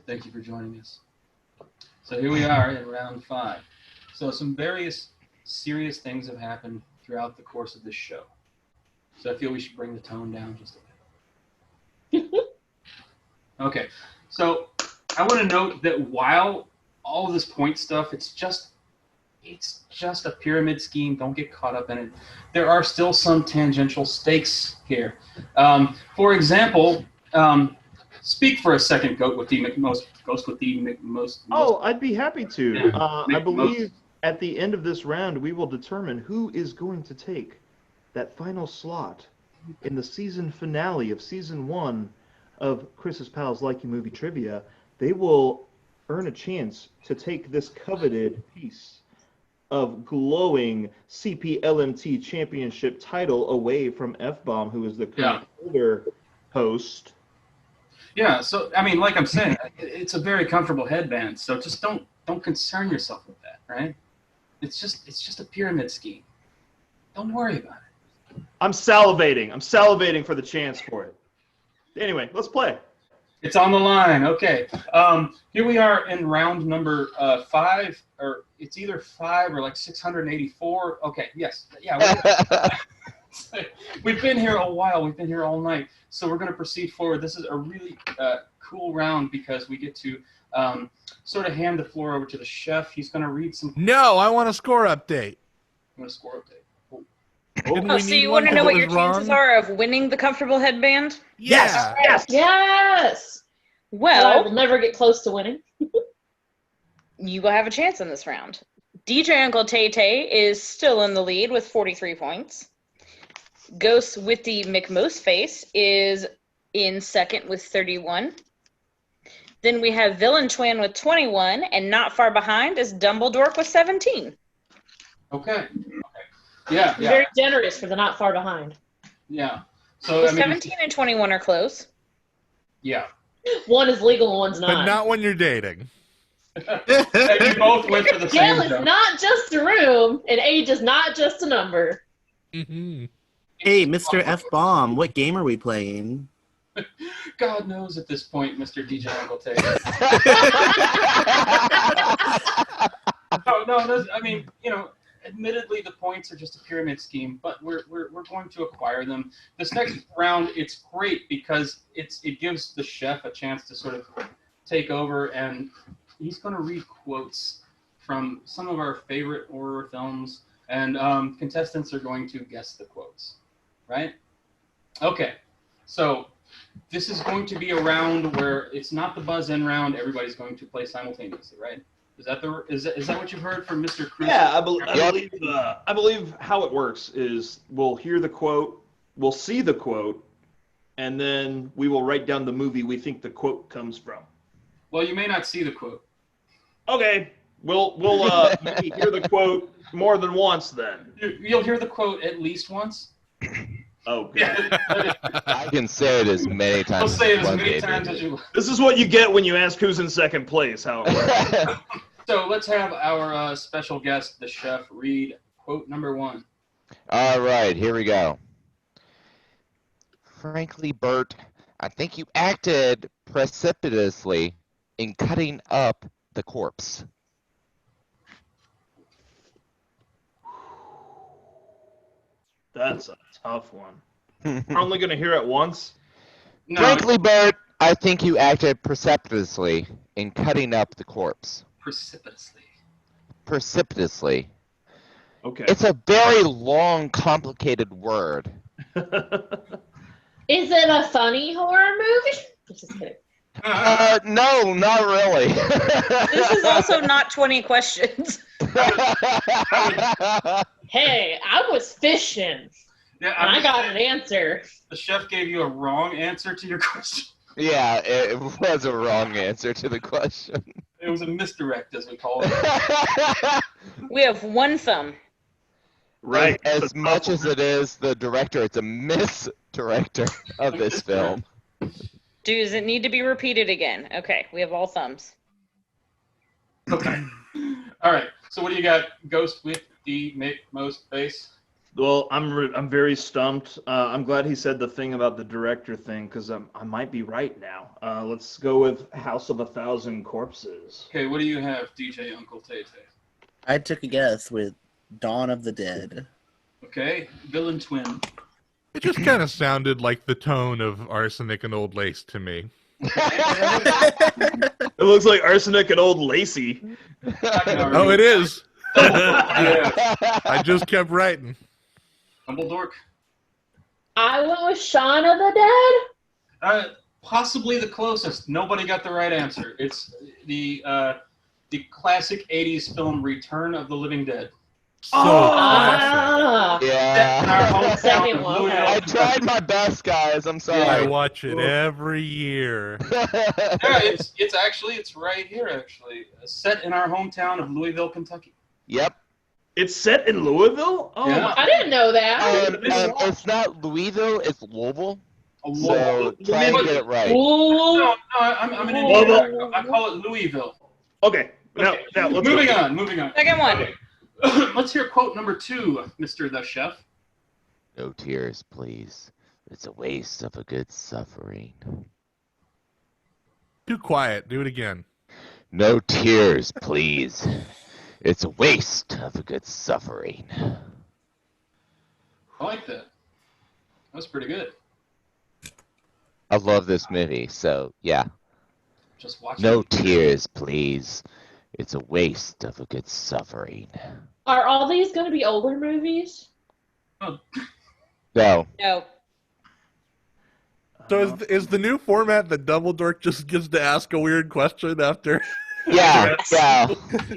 Thank you for joining us. So here we are in round 5. So some various serious things have happened throughout the course of this show. So I feel we should bring the tone down just a bit. Okay, so I want to note that while all of this point stuff, it's just a pyramid scheme. Don't get caught up in it. There are still some tangential stakes here. For example, speak for a second, Ghost with the most. Oh, I'd be happy to. Yeah, I believe at the end of this round, we will determine who is going to take that final slot in the season finale of season 1 of Chris's Pals Likey Movie Trivia. They will earn a chance to take this coveted piece of glowing CPLMT championship title away from F-Bomb, who is the current older host. Yeah, so I mean, like I'm saying, it's a very comfortable headband. So just don't concern yourself with that, right? It's just a pyramid scheme. Don't worry about it. I'm salivating for the chance for it. Anyway, let's play. It's on the line. Okay. Here we are in round number 5, or it's either 5 or like 684. Okay. Yes. Yeah. We've been here a while. We've been here all night. So we're going to proceed forward. This is a really cool round because we get to sort of hand the floor over to the chef. He's going to read some. No, I want a score update. I'm going to score update. Oh, so you want to know what your chances are of winning the comfortable headband? Yeah. Yes. Well, I will never get close to winning. You will have a chance in this round. DJ Uncle Tay Tay is still in the lead with 43 points. Ghost with the McMost face is in second with 31. Then we have Villain Twin with 21, and not far behind is Dumbledore with 17. Okay. Yeah. Very generous for the not far behind. Yeah. So Well, I mean, 17 and 21 are close. Yeah. One is legal and one's not. But not when you're dating. And you both went for the Jail same is job. not just a room, and age is not just a number. Mm-hmm. Hey, Mr. F-Bomb, what game are we playing? God knows at this point, Mr. DJ Uncle Tay. No. I mean, admittedly, the points are just a pyramid scheme, but we're going to acquire them. This next round, it's great because it gives the chef a chance to sort of take over, and he's going to read quotes from some of our favorite horror films, and contestants are going to guess the quotes, right? Okay, so this is going to be a round where it's not the buzz-in round. Everybody's going to play simultaneously, right? Is that what you've heard from Mr. Cruz? Yeah, I believe how it works is we'll hear the quote, we'll see the quote, and then we will write down the movie we think the quote comes from. Well, you may not see the quote. Okay, we'll maybe hear the quote more than once then. You'll hear the quote at least once. Oh, Yeah. I can say it as many times. I'll say it as one many day, times baby. as you like. This is what you get when you ask who's in second place. How it works. So let's have our special guest, the chef, read quote number 1. All right, here we go. Frankly, Bert, I think you acted precipitously in cutting up the corpse. That's a tough one. We're only going to hear it once? No, Frankly, Bert, I think you acted precipitously in cutting up the corpse. precipitously. Precipitously. Okay. It's a very long, complicated word. Is it a funny horror movie? Just kidding. No, not really. This is also not 20 questions. Hey, I was fishing, Yeah, and I got an answer. The chef gave you a wrong answer to your question. Yeah, it was a wrong answer to the question. It was a misdirect, as we call it. We have one thumb. Right. As much as it is the director, it's a misdirector of this film. Does it need to be repeated again? Okay, we have all thumbs. Okay. All right. So what do you got, Ghost with the most face? Well, I'm very stumped. I'm glad he said the thing about the director thing because I might be right now. Let's go with House of a Thousand Corpses. Okay, what do you have, DJ Uncle Tay Tay? I took a guess with Dawn of the Dead. Okay, Villain Twin. It just kind of sounded like the tone of Arsenic and Old Lace to me. It looks like Arsenic and Old Lacey. Oh, it is. Yeah, I just kept writing. Dumbledore. I went with Shaun of the Dead. Possibly the closest. Nobody got the right answer. It's the classic '80s film Return of the Living Dead. So classic. Ah. Yeah. Second one, okay. I tried my best, guys. I'm I sorry. watch it every year. Yeah, it's right here actually. Set in our hometown of Louisville, Kentucky. Yep. It's set in Louisville? Oh, Yeah. my. I didn't know that. It's not Louisville, it's Louisville. Oh, So try and get it right. Ooh. No, I'm an Indiana. I call it Louisville. Okay. Now let's Moving go. on. Second one. Let's hear quote number 2, Mr. the Chef. No tears, please. It's a waste of a good suffering. Too quiet. Do it again. No tears, please. It's a waste of a good suffering. I like that. That was pretty good. I love this movie, so yeah. Just watch No it. tears, please. It's a waste of a good suffering. Are all these going to be older movies? No. No. So is the new format that Dumbledore just gets to ask a weird question after? Yeah, yeah.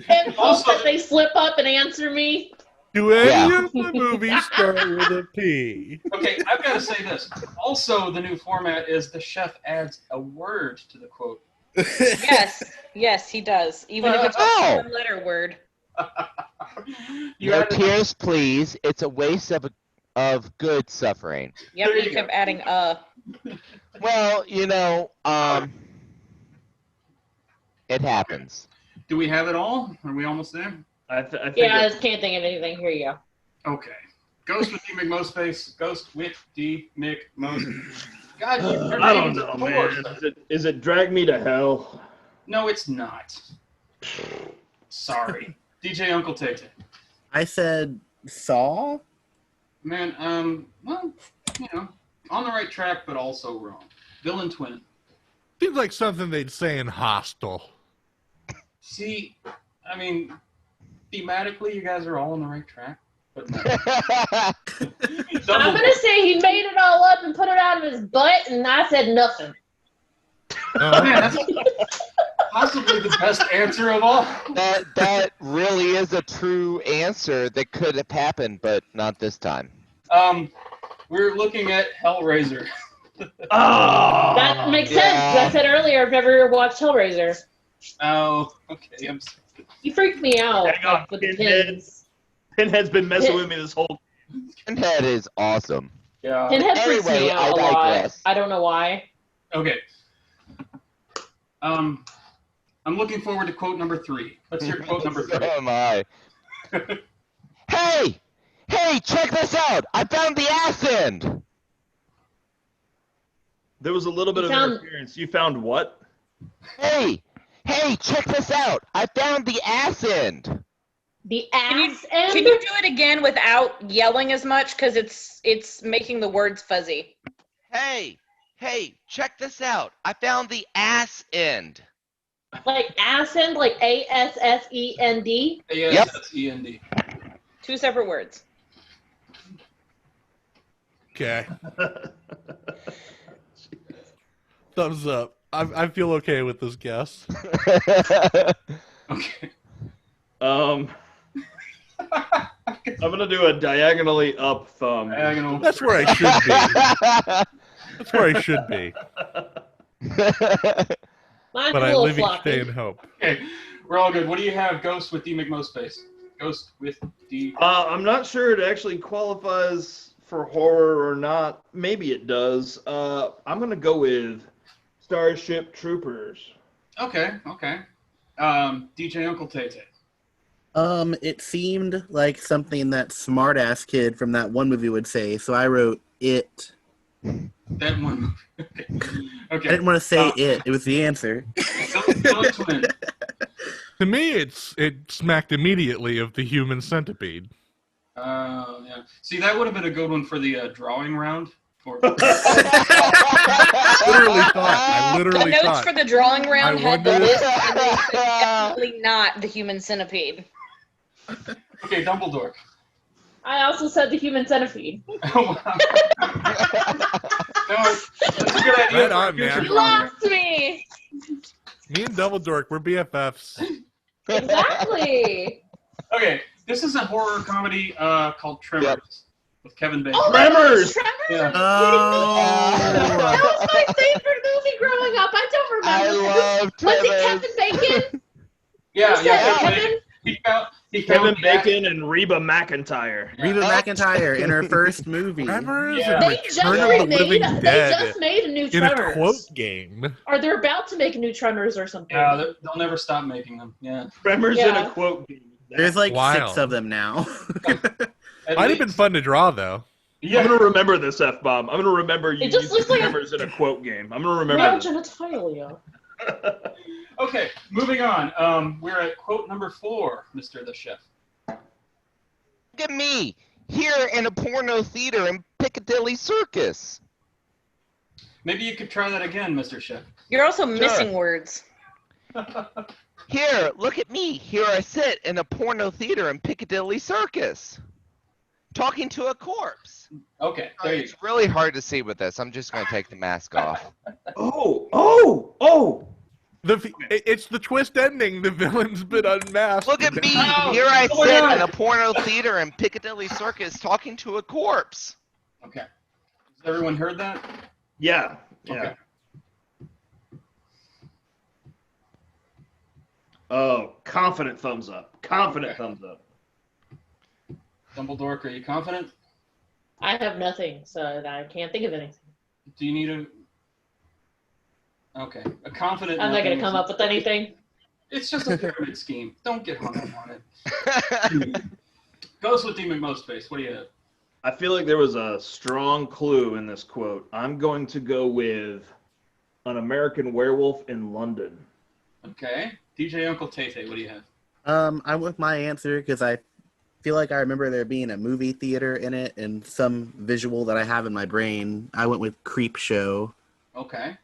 And Also- hope that they slip up and answer me. Do any Yeah. of the movies start with a P? Okay, I've got to say this. Also, the new format is the chef adds a word to the quote. Yes, he does. Even if it's Oh. a one-letter word. You No added- tears, please. It's a waste of good suffering. Yep, There he you kept go. adding Well, it happens. Do we have it all? Are we almost there? I think Yeah, I just can't think of anything. Here you go. Okay. Ghost with D. McMoseface. Ghost with D. McMose. God, your I don't name's know, Thor. man. Is it Drag Me to Hell? No, it's not. Sorry. DJ Uncle Tay Tay. I said Saw? Man, well, on the right track, but also wrong. Villain Twin. Seems like something they'd say in Hostel. See, I mean, thematically, you guys are all on the right track, but no. I'm going to say he made it all up and put it out of his butt, and I said nothing. Man, that's possibly the best answer of all. That really is a true answer that could have happened, but not this time. We're looking at Hellraiser. Oh, That makes Yeah. sense. 'Cause I said earlier I've never watched Hellraiser. Oh, okay. You freaked me out Hang on, with the Pinhead. pins. Pinhead's been messing with me this whole. Pinhead is awesome. Yeah. Pinhead freaks me Anyway, out I a lot. digress. I don't know why. Okay. I'm looking forward to quote number 3. Let's hear quote number 3. So am I. Hey! Hey, check this out! I found the ass end! There was a little bit You of found- interference. You found what? Hey! Hey, check this out! I found the ass end! The Can ass end? Can you do it again without yelling as much? Because it's making the words fuzzy. Hey! Hey, check this out! I found the ass end! Like ass end, like ASSEND? Yes, Yep. that's END. 2 separate words. Okay. Thumbs up. I feel okay with this guess. Okay. I'm gonna do a diagonally up thumb. Diagonal. That's where I should be. That's where I should be. Mine's But a I little live each floppy. day in hope. Okay, we're all good. What do you have? Ghost with D. McMoseface. Ghost with D. I'm not sure it actually qualifies for horror or not. Maybe it does. I'm gonna go with Starship Troopers. Okay. DJ Uncle Tay Tay. It seemed like something that smartass kid from that one movie would say, so I wrote it. That one. Okay. I didn't want to say it. It was the answer. Villain twin. To me, it smacked immediately of the human centipede. Yeah. See, that would have been a good one for the drawing round. Or... I literally The notes thought. for the drawing round I had the wonder- list, and they said definitely not the human centipede. Okay, Dumbledore. I also said the human centipede. Oh, wow. No, that's a good idea. Right for a on, future man. You drawing round. lost me. Me and Dumbledore, we're BFFs. Exactly. Okay, this is a horror comedy called Tremors Yep. with Kevin Bacon. Oh my Tremors! gosh, Tremors? Yeah. That Oh. was my favorite movie growing up. I don't I remember. love Was it Tremors. Kevin Bacon? Yeah, Who said yeah. it, Kevin? He Kevin found the act- Bacon and Reba McEntire. Reba McEntire in her first movie. Tremors Yeah. and They Return just of the remade. Living They Dead just made a new in a Tremors. quote game. Or they're about to make a new Tremors or something. Yeah, they'll never stop making them. Yeah. Tremors in Yeah. a quote game. There's like Wild. 6 of them now. At Might have been least. fun to draw, though. Yeah. I'm gonna remember this F-bomb. I'm gonna remember you It just using looks like a- Tremors in a quote game. I'm gonna remember Male this. genitalia. Okay, moving on. We're at quote number 4, Mr. the Chef. Look at me here in a porno theater in Piccadilly Circus. Maybe you could try that again, Mr. Chef. You're also missing words. Here, look at me. Here I sit in a porno theater in Piccadilly Circus, talking to a corpse. Okay, there you It's really hard to see with this. I'm just going to take the mask off. Oh! It's the twist ending. The villain's been unmasked. Look at me. Oh, Here I oh my sit God. in a porno theater in Piccadilly Circus, talking to a corpse. Okay. Has everyone heard that? Yeah. Okay. Oh, confident thumbs up. Confident thumbs up. Dumbledore, are you confident? I have nothing, so I can't think of anything. Do you need a... Okay. A confident... I'm not nothing going to come is- up with anything. It's just a pyramid scheme. Don't get hung up on it. Goes with Demon Most Face. What do you have? I feel like there was a strong clue in this quote. I'm going to go with An American Werewolf in London. Okay. DJ Uncle Tay-Tay, what do you have? I went with my answer because I feel like I remember there being a movie theater in it and some visual that I have in my brain. I went with Creep Show. Okay.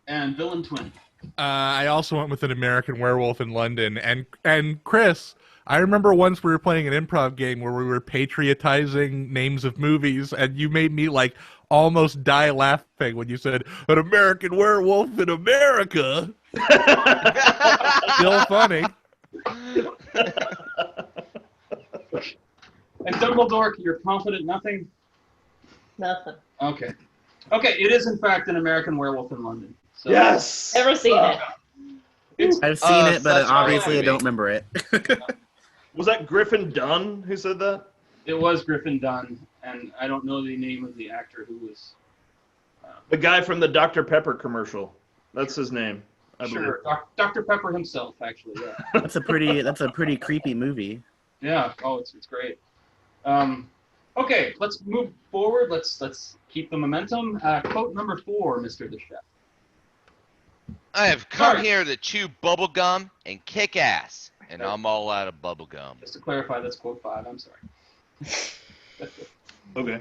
And Villain Twin. I also went with An American Werewolf in London. And Chris, I remember once we were playing an improv game where we were patriotizing names of movies, and you made me like almost die laughing when you said An American Werewolf in America. Still funny. And Dumbledore, you're confident nothing? Nothing. Okay. Okay, it is in fact An American Werewolf in London. So Yes! Never seen it. It's, I've seen it, but such a obviously I movie. don't remember it. Was that Griffin Dunn who said that? it was Griffin Dunn, and I don't know the name of the actor who was... The guy from the Dr. Pepper commercial. That's his name, I believe. Sure, Dr. Pepper himself, actually, yeah. That's a pretty creepy movie. Yeah, oh, it's great. Okay, let's move forward. Let's keep the momentum. Quote number 4, Mr. the Chef. I have come Alright. here to chew bubble gum and kick ass, and I'm all out of bubble gum. Just to clarify, that's quote 5. I'm sorry. Okay.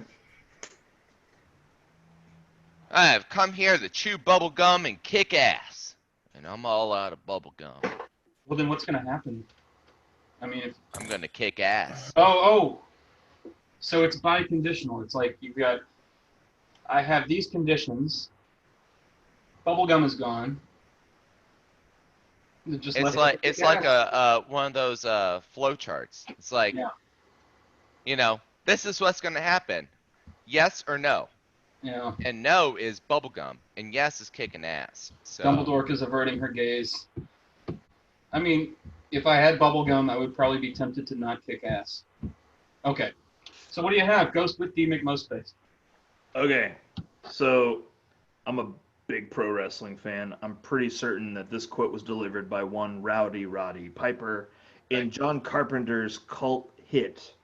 I have come here to chew bubble gum and kick ass, and I'm all out of bubble gum. Well, then what's going to happen? I mean, I'm gonna kick ass. oh. So it's biconditional. It's like you've got, I have these conditions. Bubblegum is gone. Just It's like a one of those flow charts. It's like, Yeah. you know, this is what's gonna happen. Yes or no. Yeah. And no is bubblegum, and yes is kicking ass. So Dumbledore is averting her gaze. I mean, if I had bubblegum, I would probably be tempted to not kick ass. Okay. So what do you have? Ghost with D McMostface. Okay. So, I'm a big pro wrestling fan. I'm pretty certain that this quote was delivered by one Rowdy Roddy Piper in John Carpenter's cult hit,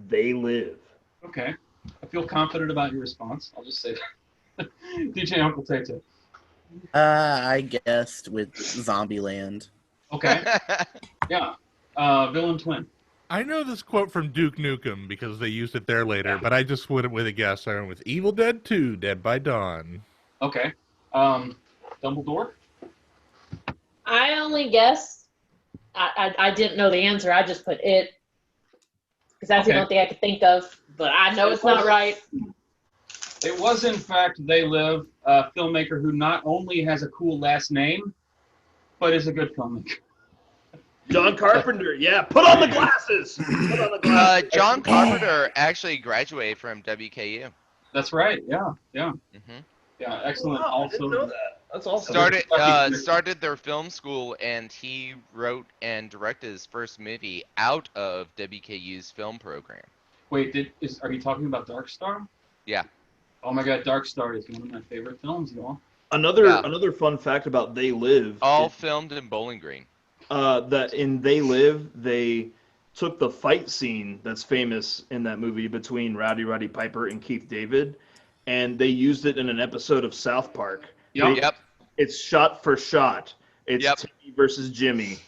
They Live. Okay. I feel confident about your response. I'll just say that. DJ Uncle Tay Tay. I guessed with Zombieland. Okay. Yeah. Villain Twin. I know this quote from Duke Nukem because they used it there later, but I just went with a guess. I went with Evil Dead 2, Dead by Dawn. Okay. Dumbledore. I only guessed. I didn't know the answer. I just put it because that's the Okay. only thing I could think of. But I know it's not right. It was, in fact, They Live, a filmmaker who not only has a cool last name, but is a good filmmaker. John Carpenter, yeah. Put on the glasses. Put on the glasses. John Carpenter actually graduated from WKU. That's right. Yeah. Yeah. Hmm Yeah. Excellent. Wow, I didn't Also, know that. That's awesome. Started their film school, and he wrote and directed his first movie out of WKU's film program. wait, are you talking about Dark Star? Yeah. Oh my God, Dark Star is one of my favorite films, y'all. Another fun fact about They Live. All filmed in Bowling Green. That in They Live, they took the fight scene that's famous in that movie between Roddy Piper and Keith David, and they used it in an episode of South Park. Yep. Yep. It's shot for shot. It's Yep. Timmy versus Jimmy.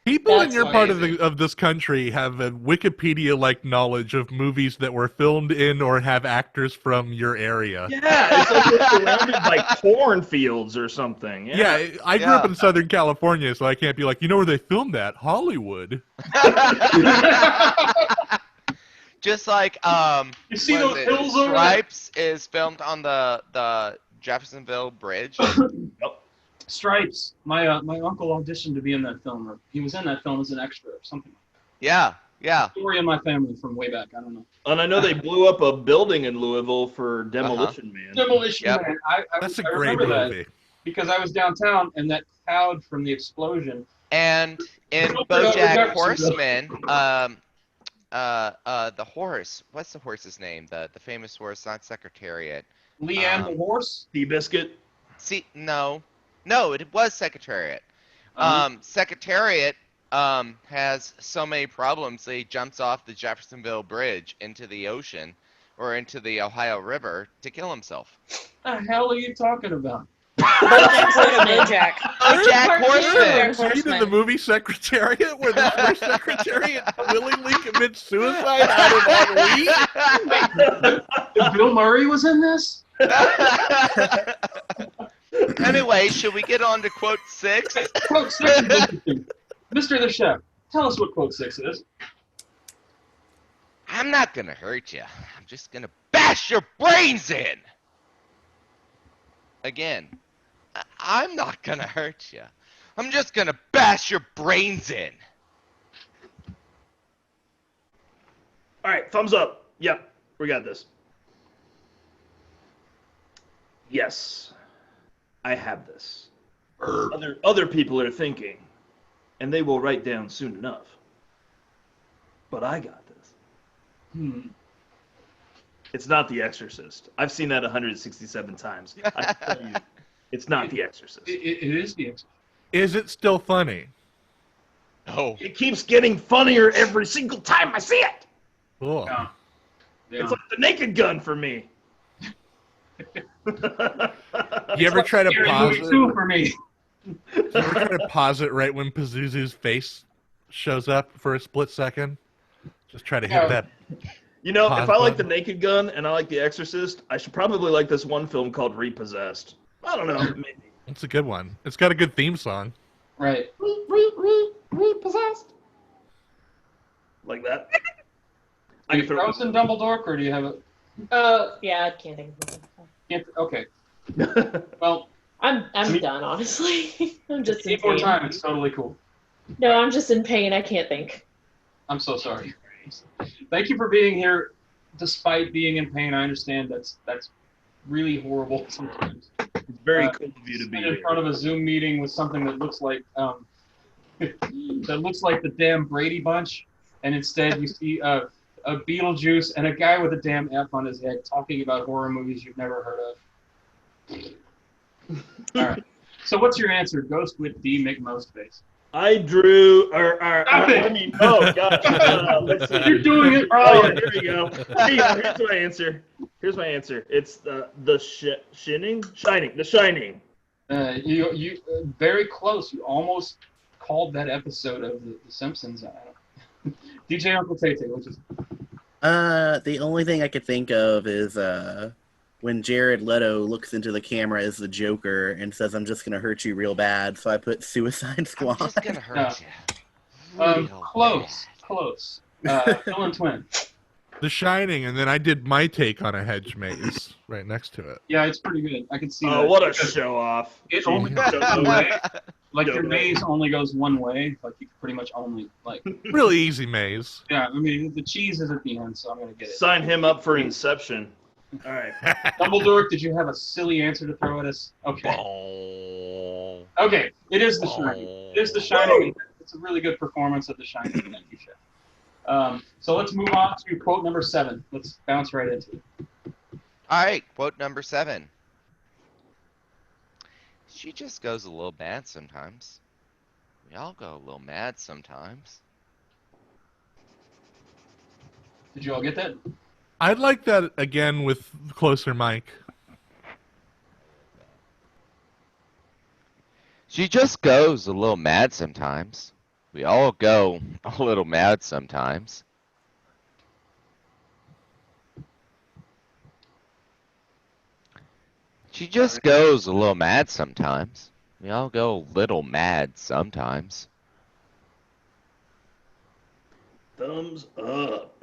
People That's in your part amazing. of this country have a Wikipedia-like knowledge of movies that were filmed in or have actors from your area. Yeah, it's like we're surrounded by cornfields or something. Yeah, I grew up in Southern California, so I can't be like, you know where they filmed that? Hollywood. Just like You see what those is it? hills over there? Stripes is filmed on the Jeffersonville Bridge. Stripes. My uncle auditioned to be in that film, or he was in that film as an extra or something. Yeah, yeah. Story of my family from way back. I don't know. And I know they blew up a building in Louisville for Demolition Man. Demolition Yep. Man. That's a I great remember movie. that because I was downtown and that cloud from the explosion. And in Don't BoJack forget Horseman, the horse. What's the horse's name? The famous horse, not Secretariat. Leanne the horse. Seabiscuit. No, it was Secretariat. Secretariat has so many problems that he jumps off the Jeffersonville Bridge into the ocean or into the Ohio River to kill himself. What the hell are you talking about? BoJack. BoJack Horseman. Have you seen the movie Secretariat, where the first secretariat willingly commits suicide out of ennui? Bill Murray was in this? Anyway, should we get on to quote 6? Quote 6 is interesting. Mr. the Chef, tell us what quote 6 is. I'm not gonna hurt you. I'm just gonna bash your brains in. Again, I'm not gonna hurt you. I'm just gonna bash your brains in. All right, thumbs up. Yep, we got this. Yes, I have this. Other people are thinking, and they will write down soon enough. But I got this. It's not The Exorcist. I've seen that 167 times. I can tell you, it's not The Exorcist. It is the Exorcist. Is it still funny? No. It keeps getting funnier every single time I see it. Cool. Yeah. It's like the Naked Gun for me. You ever try to Scary pause movie it? too for me. You ever try to pause it right when Pazuzu's face shows up for a split second? Just try to hit Yeah. that. You know, Pause if I like The button. Naked Gun and I like The Exorcist, I should probably like this one film called Repossessed. I don't know, maybe. It's a good one. It's got a good theme song. Right. Repossessed. Like that. Are you frozen, Dumbledore, or do you have a? Yeah, I can't think of it. Okay. Well, I'm done, honestly. I'm just in need more pain. time. It's totally cool. No, I'm just in pain. I can't think. I'm so sorry. Thank you for being here, despite being in pain. I understand that's really horrible sometimes. It's very cool of you to be Stand in here. front of a Zoom meeting with something that looks like that looks like the damn Brady Bunch, and instead you see a Beetlejuice and a guy with a damn F on his head talking about horror movies you've never heard of. All right. So what's your answer? Ghost with D. McMostface. I drew, Stop it! I mean, oh gosh, let's see. You're doing it Oh yeah, wrong. here we go. Here's my answer. Here's my answer. It's the Shining, The Shining. You very close. You almost called that episode of The Simpsons. DJ Uncle Tay Tay, which is The only thing I could think of is when Jared Leto looks into the camera as the Joker and says, "I'm just gonna hurt you real bad." So I put Suicide Squad. I'm just gonna hurt you. Real close. Villain Twin. The Shining, and then I did my take on a hedge maze right next to it. Yeah, it's pretty good. I can see that. Oh, what a show off! It only goes one way. Like your maze only goes one way. Like you can pretty much only like. Really easy maze. Yeah, I mean the cheese is at the end, so I'm gonna get it. Sign him up for Inception. All right. Dumbledore, did you have a silly answer to throw at us? Okay. Oh. Okay, it is The Shining. It is The Shining. It's a really good performance of The Shining. Thank you, Chef. So let's move on to quote number 7. Let's bounce right into it. All right, quote number 7. She just goes a little mad sometimes. We all go a little mad sometimes. Did you all get that? I'd like that again with closer mic. She just goes a little mad sometimes. We all go a little mad sometimes. She just goes a little mad sometimes. We all go a little mad sometimes. Thumbs up.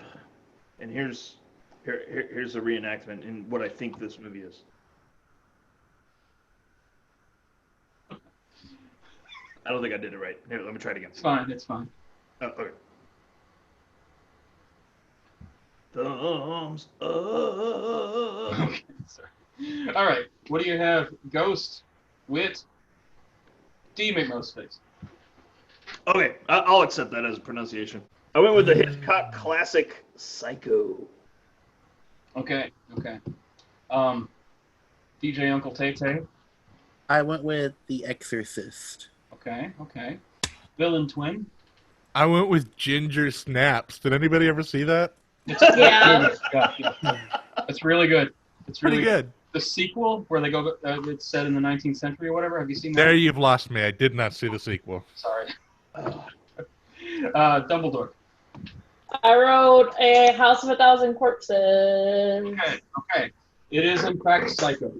And here's a reenactment in what I think this movie is. I don't think I did it right. Here, let me try it again. It's fine. It's fine. Oh, okay. Thumbs up. Okay, sorry. All right. What do you have? Ghost, Wit, D. McMostface. Okay, I'll accept that as a pronunciation. I went with the Hitchcock classic Psycho. Okay. DJ Uncle Tay Tay. I went with The Exorcist. Okay. Villain Twin. I went with Ginger Snaps. Did anybody ever see that? Yeah. It's really good. It's Pretty really good. The sequel where they go, it's set in the 19th century or whatever. Have you seen that? There you've lost me. I did not see the sequel. Sorry. Dumbledore. I wrote A House of a Thousand Corpses. Okay. It is in fact Psycho.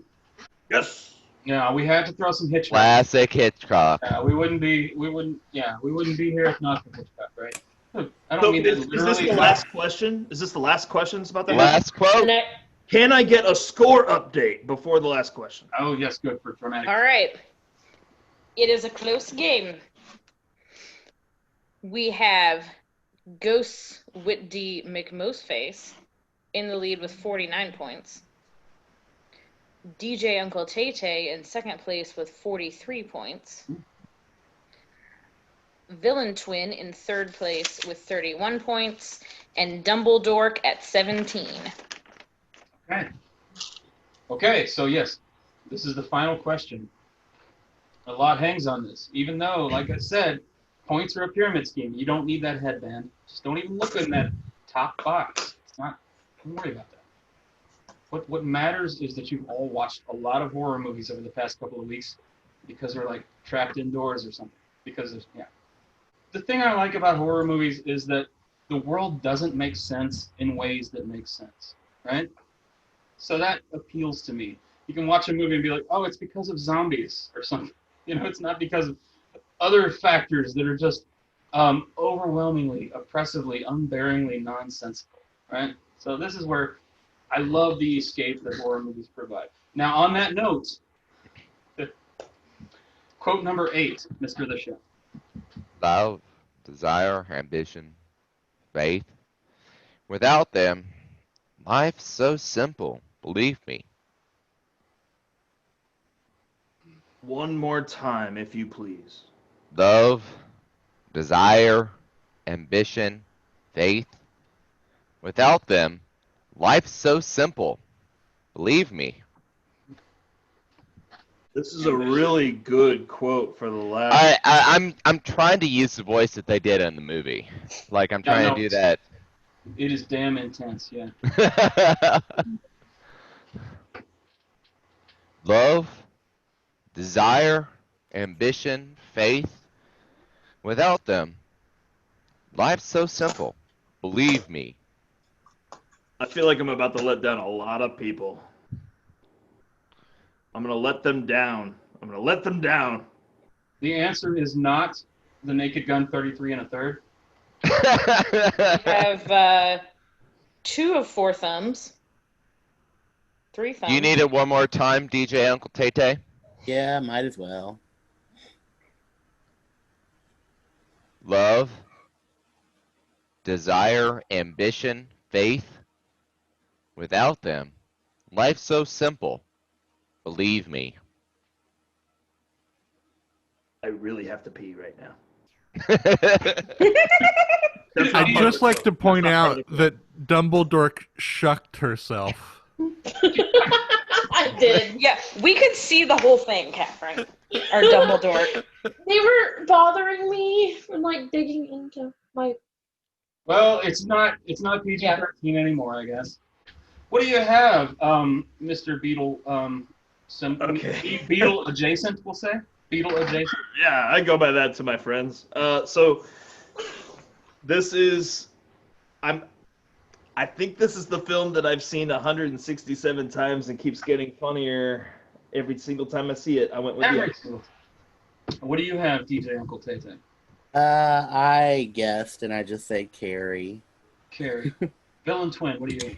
Yes. Yeah, we had to throw some Hitchcock. Classic Hitchcock. We wouldn't be here if not for Hitchcock, right? I don't So mean is that this literally. the last question? Is this the last questions about that? Last quote. Can I get a score update before the last question? Oh yes, good for dramatic. All right. It is a close game. We have Ghost Whitdy McMostface in the lead with 49 points. DJ Uncle Tay Tay in second place with 43 points. Villain Twin in third place with 31 points. And Dumbledore at 17. Okay, so yes, this is the final question. A lot hangs on this, even though, like I said, points are a pyramid scheme. You don't need that headband. Just don't even look in that top box. It's not. Don't worry about that. What matters is that you've all watched a lot of horror movies over the past couple of weeks because they're like trapped indoors or something. The thing I like about horror movies is that the world doesn't make sense in ways that make sense, right? So that appeals to me. You can watch a movie and be like, oh, it's because of zombies or something. It's not because of other factors that are just overwhelmingly, oppressively, unbearingly nonsensical, right? So this is where I love the escape that horror movies provide. Now, on that note, quote number 8, Mr. The Chef. Love, desire, ambition, faith. Without them, life's so simple. Believe me. One more time, if you please. Love, desire, ambition, faith. Without them, life's so simple. Believe me. This is a really good quote for the last. I'm trying to use the voice that they did in the movie. Like I'm Yeah, trying no, to do that. It is damn intense, yeah. Love, desire, ambition, faith. Without them, life's so simple. Believe me. I feel like I'm about to let down a lot of people. I'm going to let them down. I'm going to let them down. The answer is not the Naked Gun 33 1/3. Have 2 of 4 thumbs. 3 thumbs. You need it one more time, DJ Uncle Tay. Yeah, might as well. Love, desire, ambition, faith. Without them, life's so simple. Believe me. I really have to pee right now. I'd just like to point out that Dumbledore shucked herself. I did. Yeah, we could see the whole thing, Catherine. Or Dumbledore. They were bothering me and like digging into my. Well, it's not PG-13 anymore, I guess. What do you have, Mr. Beetle? Okay. Beetle adjacent, we'll say. Beetle adjacent. Yeah, I go by that to my friends. So this is, I think this is the film that I've seen 167 times and keeps getting funnier every single time I see it. I went with you. What do you have, DJ Uncle Tay? I guessed, and I just say Carrie. Carrie. Villain Twin, what do you have?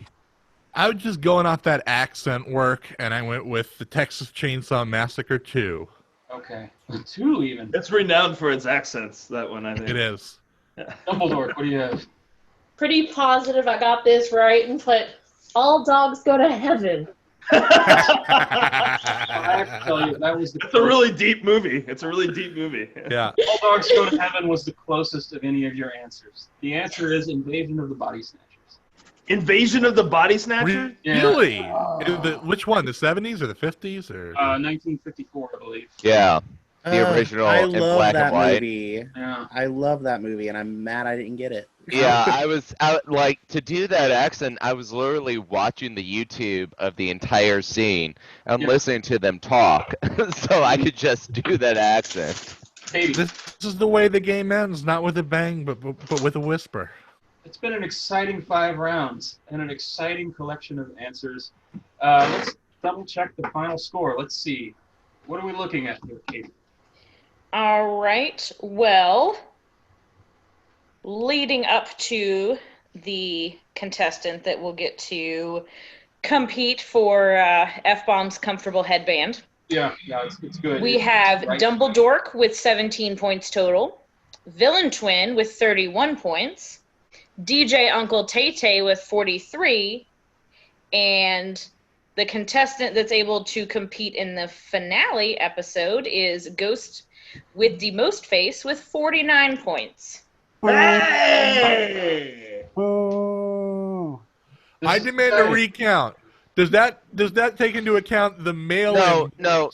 I was just going off that accent work, and I went with the Texas Chainsaw Massacre 2. Okay. 2 even. It's renowned for its accents, that one, I think. It is. Dumbledore, what do you have? Pretty positive I got this right and put all dogs go to heaven. I have to tell you, that was It's a really deep movie. It's a really deep movie. Yeah. All Dogs Go to Heaven was the closest of any of your answers. The answer is Invasion of the Body Snatchers. Invasion of the Body Snatcher? Yeah. Really? Which one? The 70s or the 50s? Or 1954, I believe. Yeah. The original I in love black that and white. movie. Yeah. I love that movie, and I'm mad I didn't get it. Yeah, I was out like to do that accent. I was literally watching the YouTube of the entire scene and Yeah. listening to them talk, so I could just do that accent. Katie, this is the way the game ends, not with a bang, but with a whisper. it's been an exciting 5 rounds and an exciting collection of answers. Let's double check the final score. Let's see. What are we looking at here, Katie? All right. Well, leading up to the contestant that will get to compete for F-Bomb's Comfortable Headband, Yeah, it's good. we have Right. Dumbledore with 17 points total, Villain Twin with 31 points, DJ Uncle Tay with 43, and the contestant that's able to compete in the finale episode is Ghost with the most face with 49 points. Hey! I demand a recount. Does that take into account the mail? No,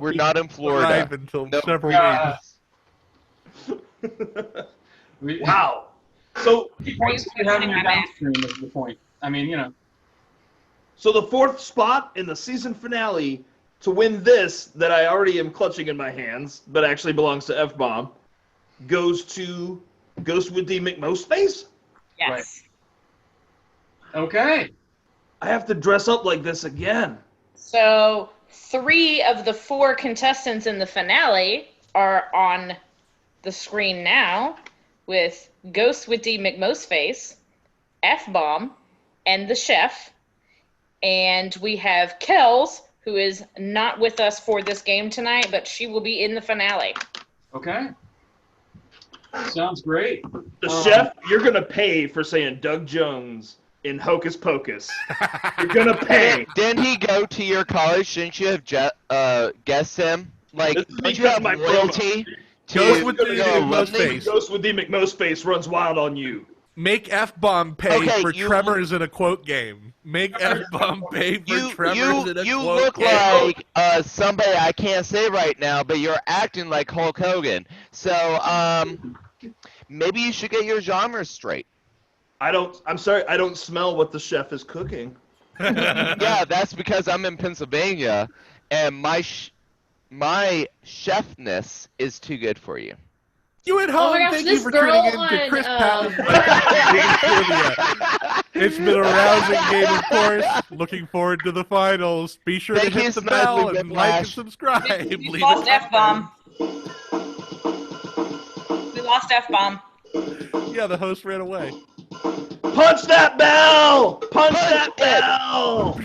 we're not in Florida. Arrive until No. several weeks. Wow. So, The points Are you you have questioning in your my math? downstream is the point. I mean, so the 4th spot in the season finale to win this that I already am clutching in my hands, but actually belongs to F-Bomb, goes to Ghost with the McMost face? Yes. okay. I have to dress up like this again. So 3 of the 4 contestants in the finale are on the screen now with Ghost with the McMost face, F-Bomb, and the chef. And we have Kells, who is not with us for this game tonight, but she will be in the finale. Okay. Sounds great. The chef, you're going to pay for saying Doug Jones in Hocus Pocus. You're going to pay. Didn't he go to your college? Shouldn't you have guessed him? Like, This is don't you because have my loyalty to Ghost with the your McMost alumni? face. Ghost with the McMost face runs wild on you. Make F-Bomb pay Okay, for you- Tremors in a quote game. Make F-bomb pay for You Trevor's in a you quote look game. like somebody I can't say right now, but you're acting like Hulk Hogan. So maybe you should get your genres straight. I'm sorry, I don't smell what the chef is cooking. Yeah, that's because I'm in Pennsylvania, and my chefness is too good for you. You at Oh home, my gosh, thank you this for girl tuning in to on, Chris Powell's Trivia. It's been a rousing game, of course. Looking forward to the finals. Be sure Thank to you, hit the Smedley bell and like and Whiplash. subscribe. We Leave lost a comment. F-bomb. We lost F-bomb. Yeah, the host ran away. Punch that bell! Punch that Punch it! bell!